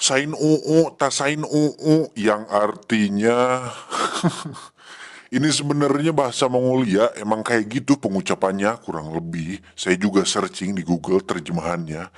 Sain UU, tasain UU, yang artinya ini sebenarnya bahasa Mongolia, emang kayak gitu pengucapannya kurang lebih. Saya juga searching di Google terjemahannya.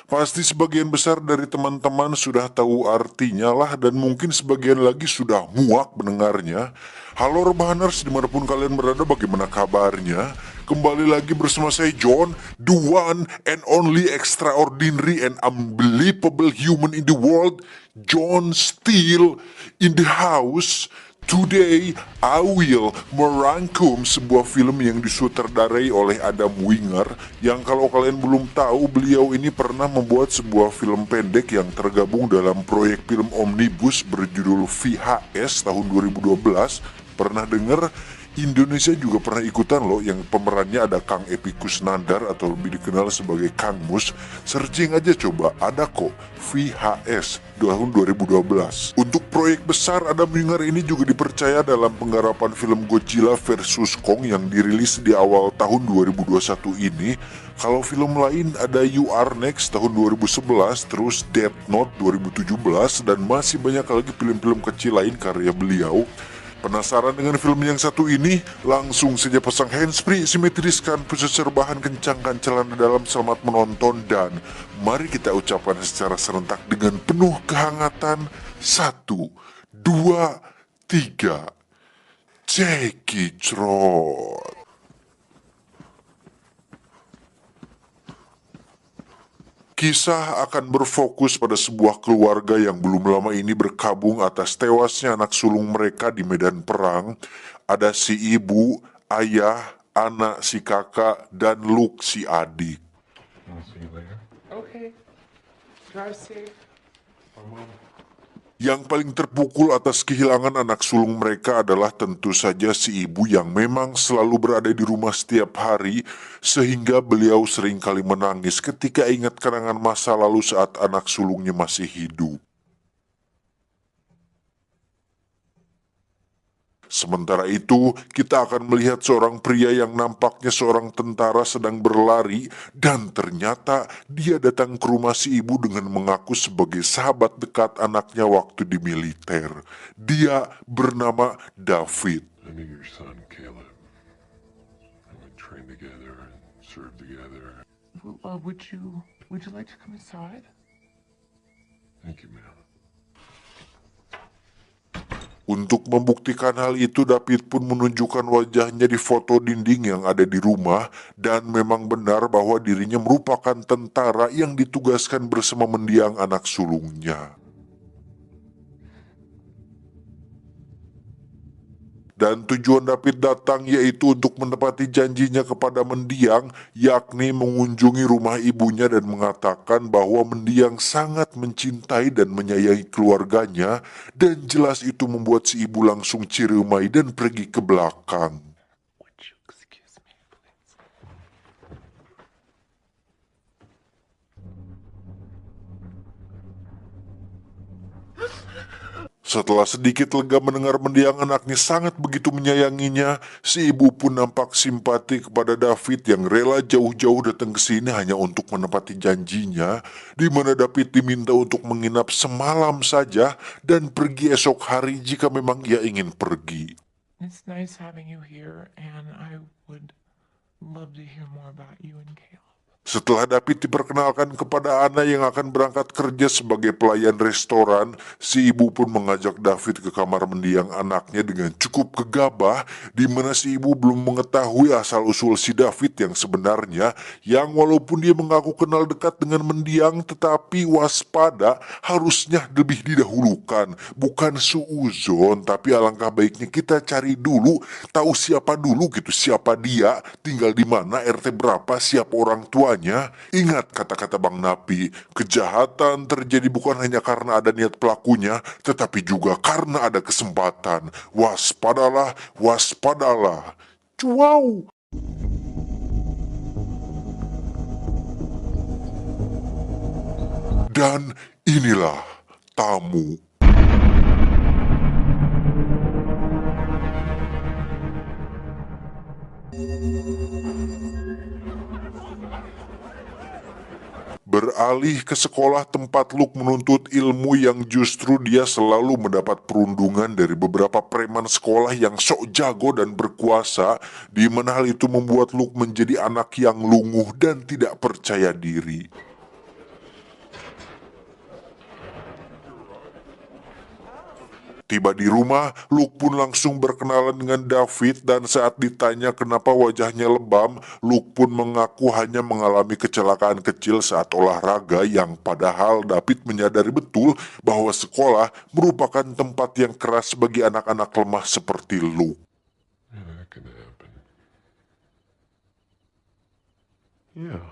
Pasti sebagian besar dari teman-teman sudah tahu artinya lah, dan mungkin sebagian lagi sudah muak mendengarnya. Halo Rebahaners, dimanapun kalian berada, bagaimana kabarnya? Kembali lagi bersama saya John, the one and only extraordinary and unbelievable human in the world, John Steele in the house. Today, I will merangkum sebuah film yang disutradarai oleh Adam Wingard, yang kalau kalian belum tahu, beliau ini pernah membuat sebuah film pendek yang tergabung dalam proyek film omnibus berjudul VHS tahun 2012. Pernah dengar? Indonesia juga pernah ikutan loh, yang pemerannya ada Kang Epy Kusnandar atau lebih dikenal sebagai Kang Mus. Searching aja coba, ada kok VHS tahun 2012. Untuk proyek besar, Adam Wingard ini juga dipercaya dalam penggarapan film Godzilla vs Kong yang dirilis di awal tahun 2021 ini. Kalau film lain ada You Are Next tahun 2011, terus Death Note 2017, dan masih banyak lagi film-film kecil lain karya beliau. Penasaran dengan film yang satu ini? Langsung saja pasang handsfree, simetriskan pusat rebahan, kencangkan celana dalam, selamat menonton, dan mari kita ucapkan secara serentak dengan penuh kehangatan. 1, 2, 3. Jackie Trot. Kisah akan berfokus pada sebuah keluarga yang belum lama ini berkabung atas tewasnya anak sulung mereka di medan perang. Ada si ibu, ayah, anak si kakak, dan Luke si adik. I'll see you later. Okay. Drive safe. Yang paling terpukul atas kehilangan anak sulung mereka adalah tentu saja si ibu yang memang selalu berada di rumah setiap hari, sehingga beliau seringkali menangis ketika ingat kenangan masa lalu saat anak sulungnya masih hidup. Sementara itu, kita akan melihat seorang pria yang nampaknya seorang tentara sedang berlari, dan ternyata dia datang ke rumah si ibu dengan mengaku sebagai sahabat dekat anaknya waktu di militer. Dia bernama David. I knew your son, Caleb. And we trained together and served together. Would you like to come inside? Thank you, man. Untuk membuktikan hal itu, David pun menunjukkan wajahnya di foto dinding yang ada di rumah, dan memang benar bahwa dirinya merupakan tentara yang ditugaskan bersama mendiang anak sulungnya. Dan tujuan David datang yaitu untuk menepati janjinya kepada mendiang, yakni mengunjungi rumah ibunya dan mengatakan bahwa mendiang sangat mencintai dan menyayangi keluarganya, dan jelas itu membuat si ibu langsung ciremai dan pergi ke belakang. Would you excuse me, please? Setelah sedikit lega mendengar mendiang anaknya sangat begitu menyayanginya, si ibu pun nampak simpati kepada David yang rela jauh-jauh datang ke sini hanya untuk menepati janjinya, di mana David diminta untuk menginap semalam saja dan pergi esok hari jika memang ia ingin pergi. It's nice having you here, and I would love to hear more about you and Caleb. Setelah David diperkenalkan kepada Anna yang akan berangkat kerja sebagai pelayan restoran, si ibu pun mengajak David ke kamar mendiang anaknya dengan cukup gegabah, di mana si ibu belum mengetahui asal-usul si David yang sebenarnya, yang walaupun dia mengaku kenal dekat dengan mendiang, tetapi waspada harusnya lebih didahulukan. Bukan suuzon, tapi alangkah baiknya kita cari dulu, tahu siapa dulu gitu, siapa dia, tinggal di mana, RT berapa, siapa orang tua. Ingat kata-kata Bang Napi, kejahatan terjadi bukan hanya karena ada niat pelakunya, tetapi juga karena ada kesempatan. Waspadalah, waspadalah. Wow. Dan inilah tamu. Beralih ke sekolah tempat Luke menuntut ilmu yang justru dia selalu mendapat perundungan dari beberapa preman sekolah yang sok jago dan berkuasa, di mana hal itu membuat Luke menjadi anak yang lunguh dan tidak percaya diri. Tiba di rumah, Luke pun langsung berkenalan dengan David dan saat ditanya kenapa wajahnya lebam, Luke pun mengaku hanya mengalami kecelakaan kecil saat olahraga yang padahal David menyadari betul bahwa sekolah merupakan tempat yang keras bagi anak-anak lemah seperti Luke. Yeah, that could happen. Yeah.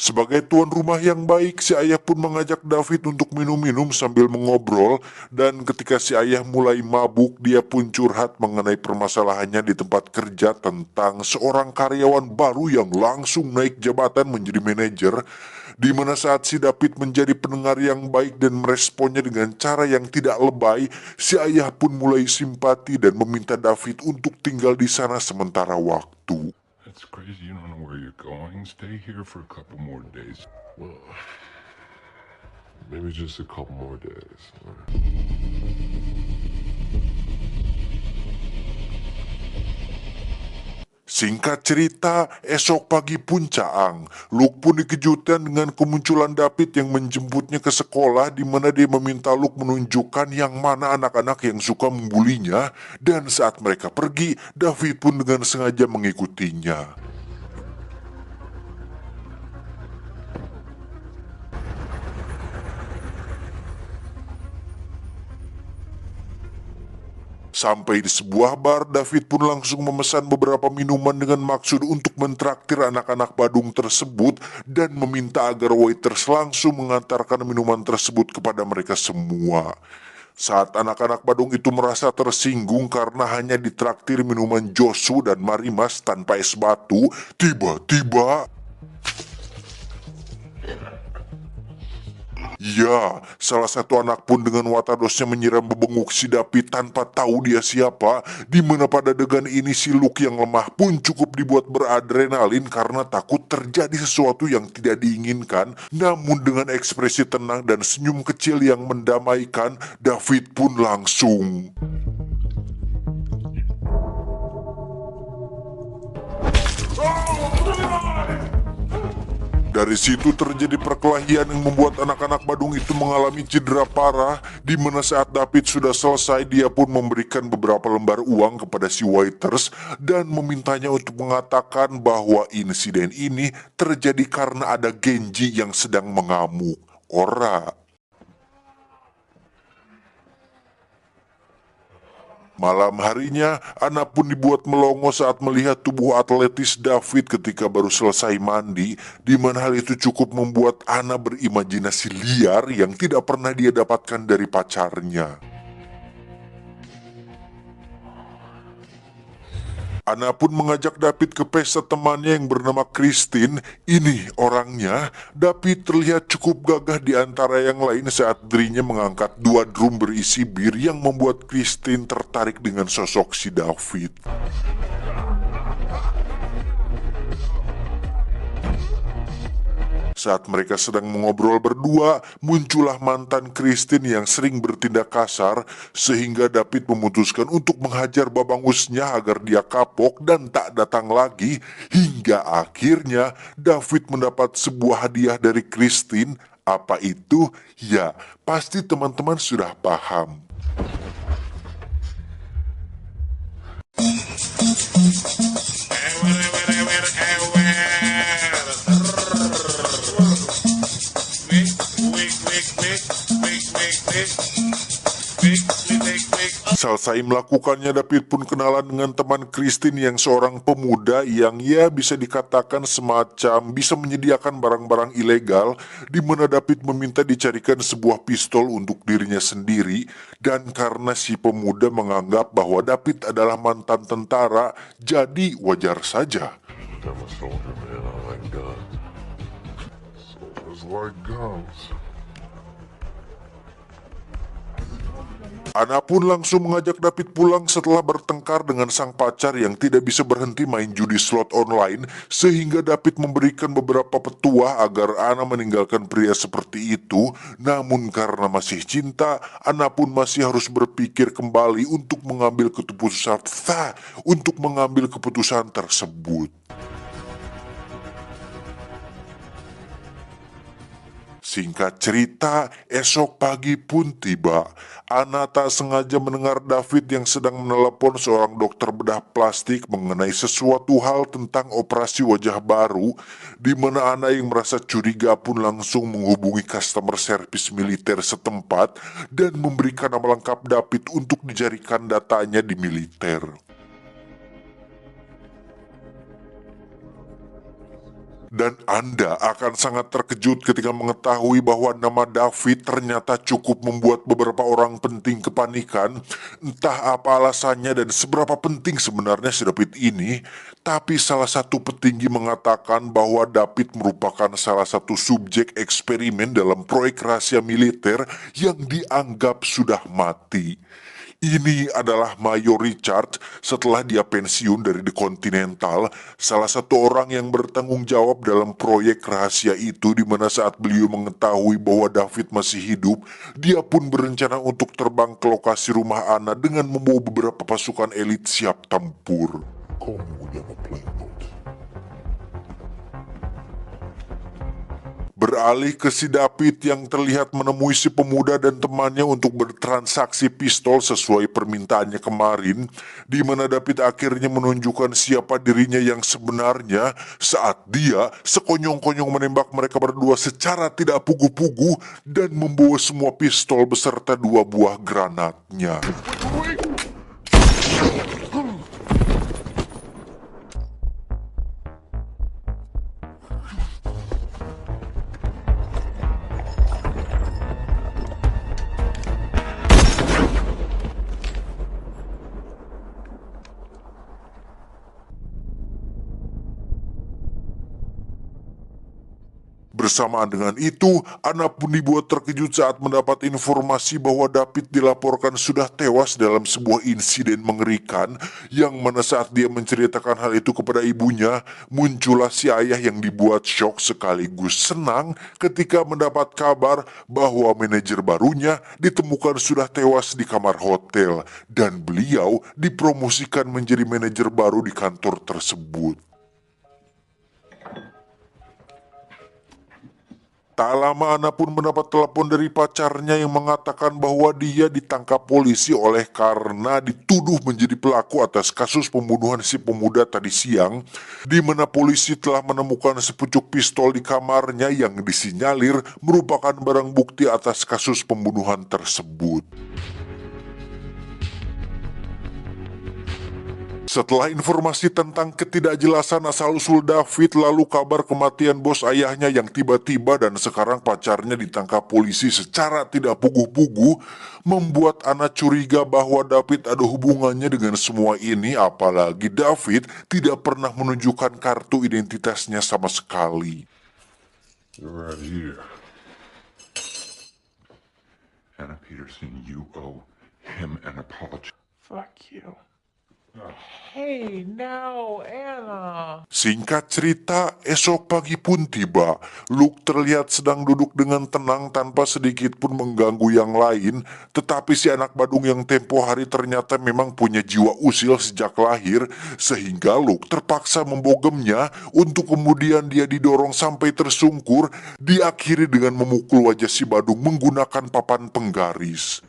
Sebagai tuan rumah yang baik, si ayah pun mengajak David untuk minum-minum sambil mengobrol, dan ketika si ayah mulai mabuk, dia pun curhat mengenai permasalahannya di tempat kerja tentang seorang karyawan baru yang langsung naik jabatan menjadi manajer, di mana saat si David menjadi pendengar yang baik dan meresponnya dengan cara yang tidak lebay, si ayah pun mulai simpati dan meminta David untuk tinggal di sana sementara waktu. That's crazy. You don't know where you're going. Stay here for a couple more days. Well, maybe just a couple more days. Singkat cerita, esok pagi pun caang. Luke pun dikejutkan dengan kemunculan David yang menjemputnya ke sekolah, di mana dia meminta Luke menunjukkan yang mana anak-anak yang suka membulinya, dan saat mereka pergi, David pun dengan sengaja mengikutinya. Sampai di sebuah bar, David pun langsung memesan beberapa minuman dengan maksud untuk mentraktir anak-anak Badung tersebut dan meminta agar waiters langsung mengantarkan minuman tersebut kepada mereka semua. Saat anak-anak Badung itu merasa tersinggung karena hanya ditraktir minuman Josu dan Marimas tanpa es batu, tiba-tiba... Ya, salah satu anak pun dengan watadosnya menyiram bebenguk si David tanpa tahu dia siapa, di mana pada adegan ini si Luke yang lemah pun cukup dibuat beradrenalin karena takut terjadi sesuatu yang tidak diinginkan, namun dengan ekspresi tenang dan senyum kecil yang mendamaikan, David pun langsung... Dari situ terjadi perkelahian yang membuat anak-anak Badung itu mengalami cedera parah, di mana saat David sudah selesai, dia pun memberikan beberapa lembar uang kepada si waiters dan memintanya untuk mengatakan bahwa insiden ini terjadi karena ada Genji yang sedang mengamuk. Ora. Malam harinya, Ana pun dibuat melongo saat melihat tubuh atletis David ketika baru selesai mandi, di mana hal itu cukup membuat Ana berimajinasi liar yang tidak pernah dia dapatkan dari pacarnya. Ana pun mengajak David ke pesta temannya yang bernama Christine. Ini orangnya. David terlihat cukup gagah di antara yang lain saat dirinya mengangkat 2 drum berisi bir yang membuat Christine tertarik dengan sosok si David. Saat mereka sedang mengobrol berdua, muncullah mantan Christine yang sering bertindak kasar, sehingga David memutuskan untuk menghajar babangusnya agar dia kapok dan tak datang lagi, hingga akhirnya David mendapat sebuah hadiah dari Christine. Apa itu? Ya, pasti teman-teman sudah paham. Selesai melakukannya, David pun kenalan dengan teman Christine yang seorang pemuda yang ya bisa dikatakan semacam bisa menyediakan barang-barang ilegal, di mana David meminta dicarikan sebuah pistol untuk dirinya sendiri, dan karena si pemuda menganggap bahwa David adalah mantan tentara, jadi wajar saja. I'm a soldier, man. I like guns. Soldiers like guns. Ana pun langsung mengajak David pulang setelah bertengkar dengan sang pacar yang tidak bisa berhenti main judi slot online, sehingga David memberikan beberapa petua agar Ana meninggalkan pria seperti itu. Namun karena masih cinta, Ana pun masih harus berpikir kembali untuk mengambil keputusan tersebut. Singkat cerita, esok pagi pun tiba. Ana tak sengaja mendengar David yang sedang menelepon seorang dokter bedah plastik mengenai sesuatu hal tentang operasi wajah baru, di mana Ana yang merasa curiga pun langsung menghubungi customer service militer setempat dan memberikan nama lengkap David untuk dijadikan datanya di militer. Dan Anda akan sangat terkejut ketika mengetahui bahwa nama David ternyata cukup membuat beberapa orang penting kepanikan. Entah apa alasannya dan seberapa penting sebenarnya si David ini, tapi salah satu petinggi mengatakan bahwa David merupakan salah satu subjek eksperimen dalam proyek rahasia militer yang dianggap sudah mati. Ini adalah Mayor Richard setelah dia pensiun dari The Continental, salah satu orang yang bertanggung jawab dalam proyek rahasia itu, di mana saat beliau mengetahui bahwa David masih hidup, dia pun berencana untuk terbang ke lokasi rumah Ana dengan membawa beberapa pasukan elit siap tempur. Call me when you have a plane boat. Beralih ke si David yang terlihat menemui si pemuda dan temannya untuk bertransaksi pistol sesuai permintaannya kemarin, di mana David akhirnya menunjukkan siapa dirinya yang sebenarnya saat dia sekonyong-konyong menembak mereka berdua secara tidak pugu-pugu dan membawa semua pistol beserta 2 buah granatnya. Bersamaan dengan itu, Ana pun dibuat terkejut saat mendapat informasi bahwa David dilaporkan sudah tewas dalam sebuah insiden mengerikan, yang mana saat dia menceritakan hal itu kepada ibunya, muncullah si ayah yang dibuat syok sekaligus senang ketika mendapat kabar bahwa manajer barunya ditemukan sudah tewas di kamar hotel, dan beliau dipromosikan menjadi manajer baru di kantor tersebut. Tak lama Ana pun mendapat telepon dari pacarnya yang mengatakan bahwa dia ditangkap polisi oleh karena dituduh menjadi pelaku atas kasus pembunuhan si pemuda tadi siang, di mana polisi telah menemukan sepucuk pistol di kamarnya yang disinyalir merupakan barang bukti atas kasus pembunuhan tersebut. Setelah informasi tentang ketidakjelasan asal-usul David, lalu kabar kematian bos ayahnya yang tiba-tiba dan sekarang pacarnya ditangkap polisi secara tidak pugu-pugu, membuat Ana curiga bahwa David ada hubungannya dengan semua ini, apalagi David tidak pernah menunjukkan kartu identitasnya sama sekali. You're right here. Anna Peterson, you owe him an apology. Fuck you. Hey, now, Anna. Singkat cerita, esok pagi pun tiba. Luke terlihat sedang duduk dengan tenang tanpa sedikit pun mengganggu yang lain, tetapi si anak badung yang tempo hari ternyata memang punya jiwa usil sejak lahir, sehingga Luke terpaksa membogemnya untuk kemudian dia didorong sampai tersungkur, diakhiri dengan memukul wajah si badung menggunakan papan penggaris.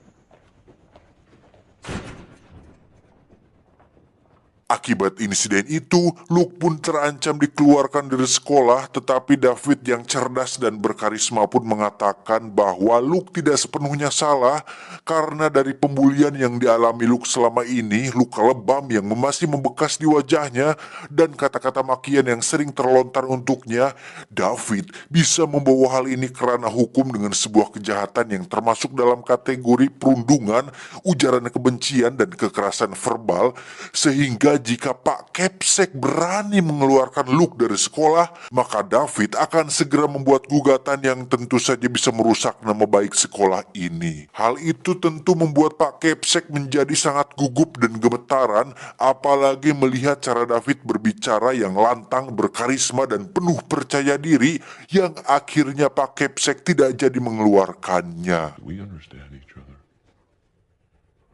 Akibat insiden itu, Luke pun terancam dikeluarkan dari sekolah, tetapi David yang cerdas dan berkarisma pun mengatakan bahwa Luke tidak sepenuhnya salah, karena dari pembulian yang dialami Luke selama ini, luka lebam yang masih membekas di wajahnya, dan kata-kata makian yang sering terlontar untuknya, David bisa membawa hal ini ke ranah hukum dengan sebuah kejahatan yang termasuk dalam kategori perundungan, ujaran kebencian, dan kekerasan verbal, sehingga jika Pak Kepsek berani mengeluarkan Luke dari sekolah, maka David akan segera membuat gugatan yang tentu saja bisa merusak nama baik sekolah ini. Hal itu tentu membuat Pak Kepsek menjadi sangat gugup dan gemetaran, apalagi melihat cara David berbicara yang lantang, berkarisma, dan penuh percaya diri, yang akhirnya Pak Kepsek tidak jadi mengeluarkannya. We understand each other.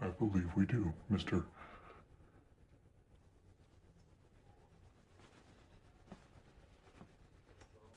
I believe we do, Mr.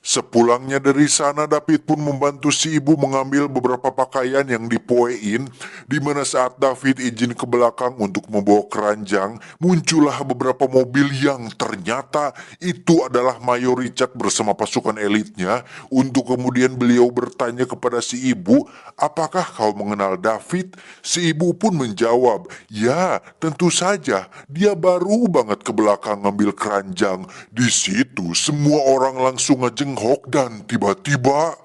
Sepulangnya dari sana, David pun membantu si ibu mengambil beberapa pakaian yang dipoein, di mana saat David izin ke belakang untuk membawa keranjang, muncullah beberapa mobil yang ternyata itu adalah Mayor Richard bersama pasukan elitnya, untuk kemudian beliau bertanya kepada si ibu, apakah kau mengenal David? Si ibu pun menjawab, ya tentu saja, dia baru banget ke belakang ngambil keranjang. Di situ semua orang langsung ngejeng dan tiba-tiba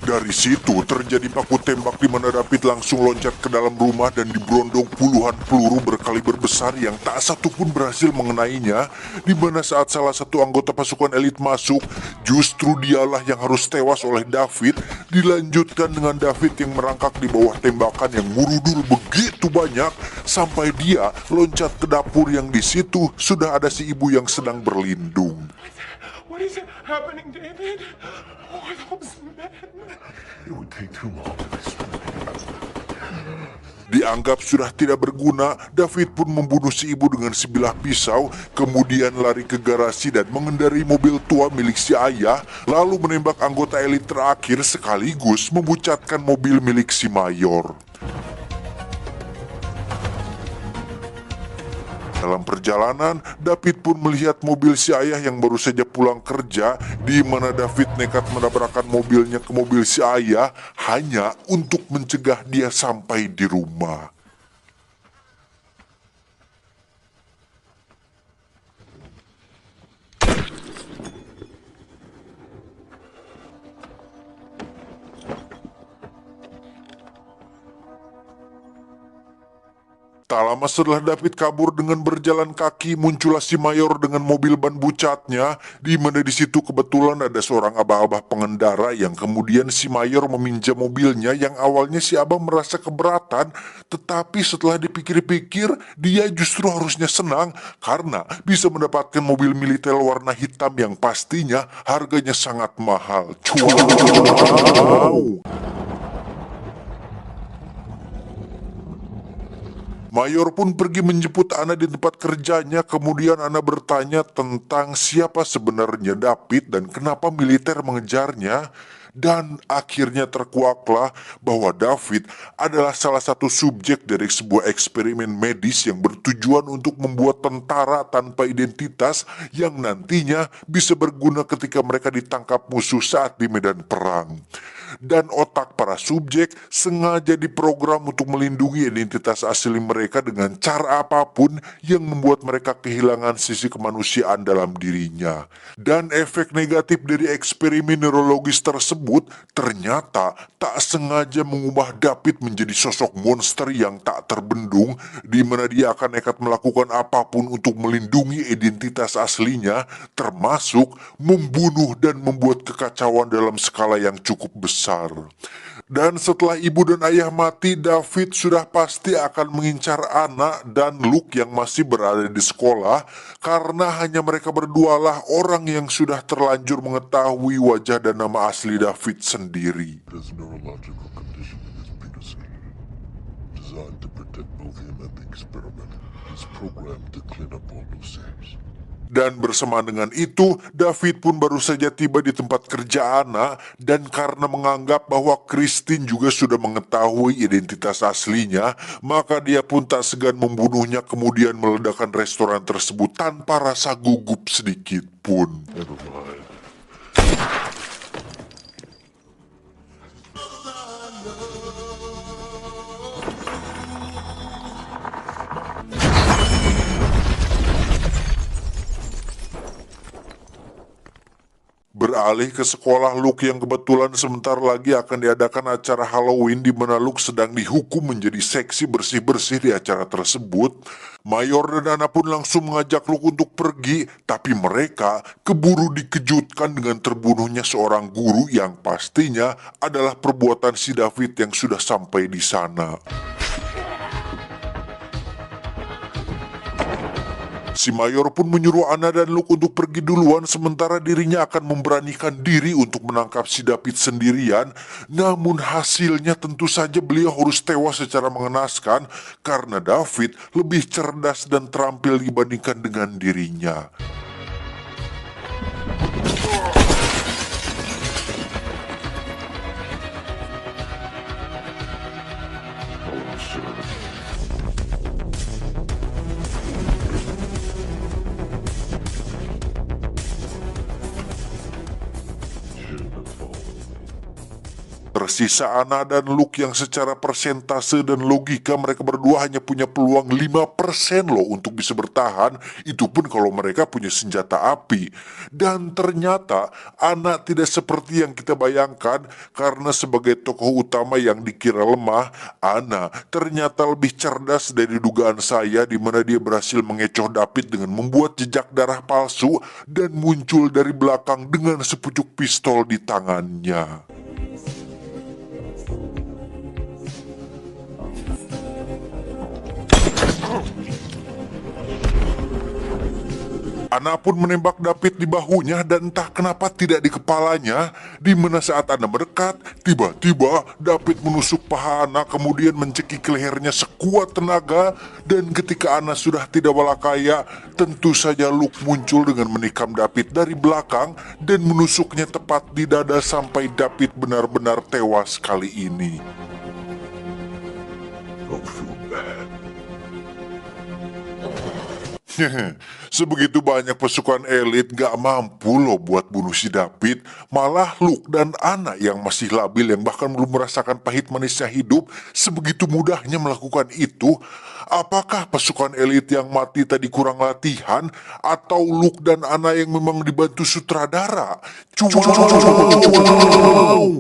dari situ terjadi baku tembak di mana David langsung loncat ke dalam rumah dan diberondong puluhan peluru berkaliber besar yang tak satu pun berhasil mengenainya, di mana saat salah satu anggota pasukan elit masuk, justru dialah yang harus tewas oleh David, dilanjutkan dengan David yang merangkak di bawah tembakan yang murudul begitu banyak sampai dia loncat ke dapur yang di situ sudah ada si ibu yang sedang berlindung. What is happening, David? Who are those men? It would take too long to explain. Dianggap sudah tidak berguna, David pun membunuh si ibu dengan sebilah pisau, kemudian lari ke garasi dan mengendarai mobil tua milik si ayah, lalu menembak anggota elit terakhir sekaligus memucatkan mobil milik si Mayor. Dalam perjalanan, David pun melihat mobil si ayah yang baru saja pulang kerja, di mana David nekat menabrakkan mobilnya ke mobil si ayah hanya untuk mencegah dia sampai di rumah. Tak lama setelah David kabur dengan berjalan kaki, muncullah si Mayor dengan mobil ban bucatnya, di mana di situ kebetulan ada seorang abah-abah pengendara yang kemudian si Mayor meminjam mobilnya yang awalnya si abah merasa keberatan, tetapi setelah dipikir-pikir dia justru harusnya senang karena bisa mendapatkan mobil militer warna hitam yang pastinya harganya sangat mahal. Wow. Mayor pun pergi menjemput Ana di tempat kerjanya, kemudian Ana bertanya tentang siapa sebenarnya David dan kenapa militer mengejarnya. Dan akhirnya terkuaklah bahwa David adalah salah satu subjek dari sebuah eksperimen medis yang bertujuan untuk membuat tentara tanpa identitas yang nantinya bisa berguna ketika mereka ditangkap musuh saat di medan perang. Dan otak para subjek sengaja diprogram untuk melindungi identitas asli mereka dengan cara apapun yang membuat mereka kehilangan sisi kemanusiaan dalam dirinya. Dan efek negatif dari eksperimen neurologis tersebut ternyata tak sengaja mengubah David menjadi sosok monster yang tak terbendung, di mana dia akan nekat melakukan apapun untuk melindungi identitas aslinya, termasuk membunuh dan membuat kekacauan dalam skala yang cukup besar. Dan setelah ibu dan ayah mati, David sudah pasti akan mengincar Ana dan Luke yang masih berada di sekolah, karena hanya mereka berdualah orang yang sudah terlanjur mengetahui wajah dan nama asli David sendiri. There's a neurological condition in his Peterson, designed to protect both him and the experiment. He's programmed to clean up all loose ends. Dan bersamaan dengan itu, David pun baru saja tiba di tempat kerja Ana, dan karena menganggap bahwa Christine juga sudah mengetahui identitas aslinya, maka dia pun tak segan membunuhnya kemudian meledakkan restoran tersebut tanpa rasa gugup sedikit pun. Never mind. Beralih ke sekolah Luke yang kebetulan sebentar lagi akan diadakan acara Halloween di mana Luke sedang dihukum menjadi seksi bersih-bersih di acara tersebut. Mayor dan Anna pun langsung mengajak Luke untuk pergi, tapi mereka keburu dikejutkan dengan terbunuhnya seorang guru yang pastinya adalah perbuatan si David yang sudah sampai di sana. Si Mayor pun menyuruh Anna dan Luke untuk pergi duluan sementara dirinya akan memberanikan diri untuk menangkap si David sendirian. Namun hasilnya tentu saja beliau harus tewas secara mengenaskan karena David lebih cerdas dan terampil dibandingkan dengan dirinya. Tersisa Anna dan Luke yang secara persentase dan logika mereka berdua hanya punya peluang 5% loh untuk bisa bertahan. Itu pun kalau mereka punya senjata api. Dan ternyata Anna tidak seperti yang kita bayangkan karena sebagai tokoh utama yang dikira lemah, Anna ternyata lebih cerdas dari dugaan saya di mana dia berhasil mengecoh David dengan membuat jejak darah palsu dan muncul dari belakang dengan sepucuk pistol di tangannya. Anna pun menembak David di bahunya dan entah kenapa tidak di kepalanya. Di mana saat Anna mendekat, tiba-tiba David menusuk paha Anna kemudian mencekik lehernya sekuat tenaga. Dan ketika Anna sudah tidak walakaya, tentu saja Luke muncul dengan menikam David dari belakang dan menusuknya tepat di dada sampai David benar-benar tewas kali ini. Don't feel bad. Sebegitu banyak pasukan elit gak mampu loh buat bunuh si David. Malah Luke dan Anna yang masih labil yang bahkan belum merasakan pahit manisnya hidup sebegitu mudahnya melakukan itu. Apakah pasukan elit yang mati tadi kurang latihan atau Luke dan Anna yang memang dibantu sutradara?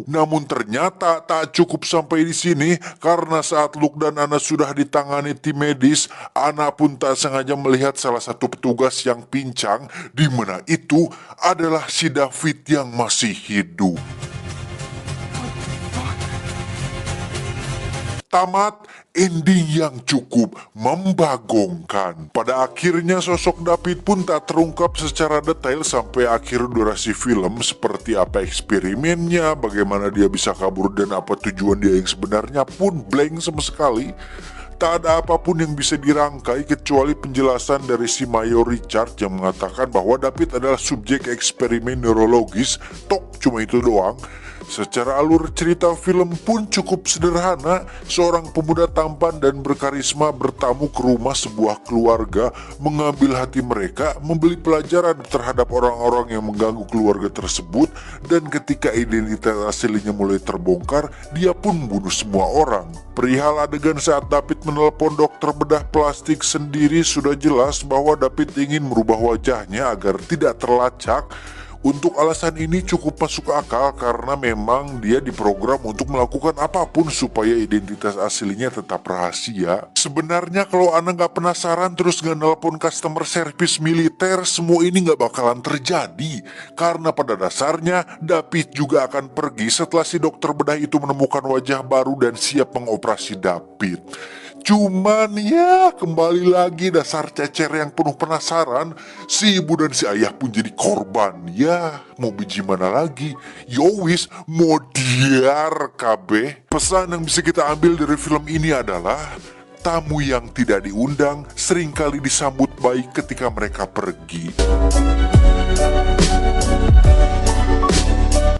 Namun ternyata tak cukup sampai di sini karena saat Luke dan Anna sudah ditangani tim medis, Anna pun tak sengaja melihat salah satu petugas yang pincang di mana itu adalah si David yang masih hidup. Tamat ending yang cukup membagongkan. Pada akhirnya sosok David pun tak terungkap secara detail sampai akhir durasi film seperti apa eksperimennya, bagaimana dia bisa kabur dan apa tujuan dia yang sebenarnya pun blank sama sekali. Tak ada apapun yang bisa dirangkai kecuali penjelasan dari si Mayor Richard yang mengatakan bahwa David adalah subjek eksperimen neurologis. Tok, cuma itu doang. Secara alur cerita film pun cukup sederhana. Seorang pemuda tampan dan berkarisma bertamu ke rumah sebuah keluarga, mengambil hati mereka, membeli pelajaran terhadap orang-orang yang mengganggu keluarga tersebut, dan ketika identitas aslinya mulai terbongkar, dia pun membunuh semua orang. Perihal adegan saat David menelpon dokter bedah plastik sendiri sudah jelas bahwa David ingin merubah wajahnya agar tidak terlacak. Untuk alasan ini cukup masuk akal karena memang dia diprogram untuk melakukan apapun supaya identitas aslinya tetap rahasia. Sebenarnya kalau Anda nggak penasaran terus nggak nelpon customer service militer, semua ini nggak bakalan terjadi. Karena pada dasarnya David juga akan pergi setelah si dokter bedah itu menemukan wajah baru dan siap mengoperasi David. Cuman ya kembali lagi dasar cecer yang penuh penasaran, si ibu dan si ayah pun jadi korban. Ya mau biji mana lagi, yowis mau diar kabeh. Pesan yang bisa kita ambil dari film ini adalah tamu yang tidak diundang seringkali disambut baik ketika mereka pergi.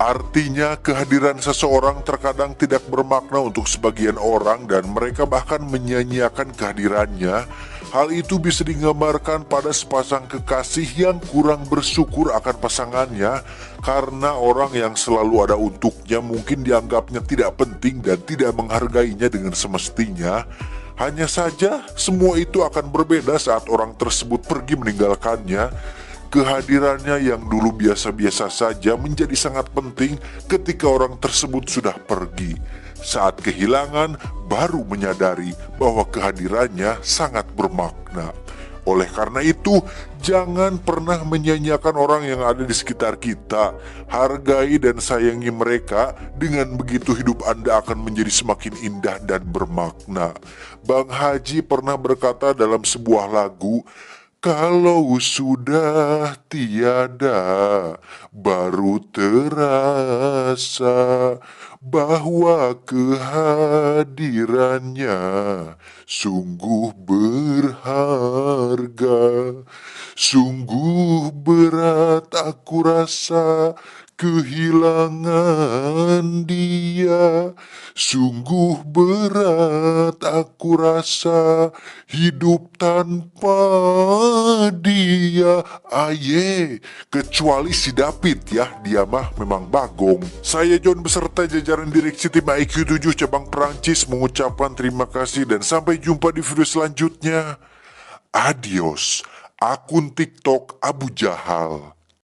Artinya kehadiran seseorang terkadang tidak bermakna untuk sebagian orang dan mereka bahkan menyanyiakan kehadirannya. Hal itu bisa digambarkan pada sepasang kekasih yang kurang bersyukur akan pasangannya karena orang yang selalu ada untuknya mungkin dianggapnya tidak penting dan tidak menghargainya dengan semestinya. Hanya saja semua itu akan berbeda saat orang tersebut pergi meninggalkannya. Kehadirannya yang dulu biasa-biasa saja menjadi sangat penting ketika orang tersebut sudah pergi. Saat kehilangan, baru menyadari bahwa kehadirannya sangat bermakna. Oleh karena itu, jangan pernah menyia-nyiakan orang yang ada di sekitar kita. Hargai dan sayangi mereka, dengan begitu hidup Anda akan menjadi semakin indah dan bermakna. Bang Haji pernah berkata dalam sebuah lagu, "Kalau sudah tiada, baru terasa bahwa kehadirannya sungguh berharga. Sungguh berat aku rasa kehilangan dia. Sungguh berat aku rasa hidup tanpa dia." Aye, kecuali si David ya, dia mah memang bagong. Saya John beserta jajaran direksi tim IQ 7 cabang Perancis mengucapkan terima kasih dan sampai jumpa di video selanjutnya. Adios, akun TikTok Abu Jahal.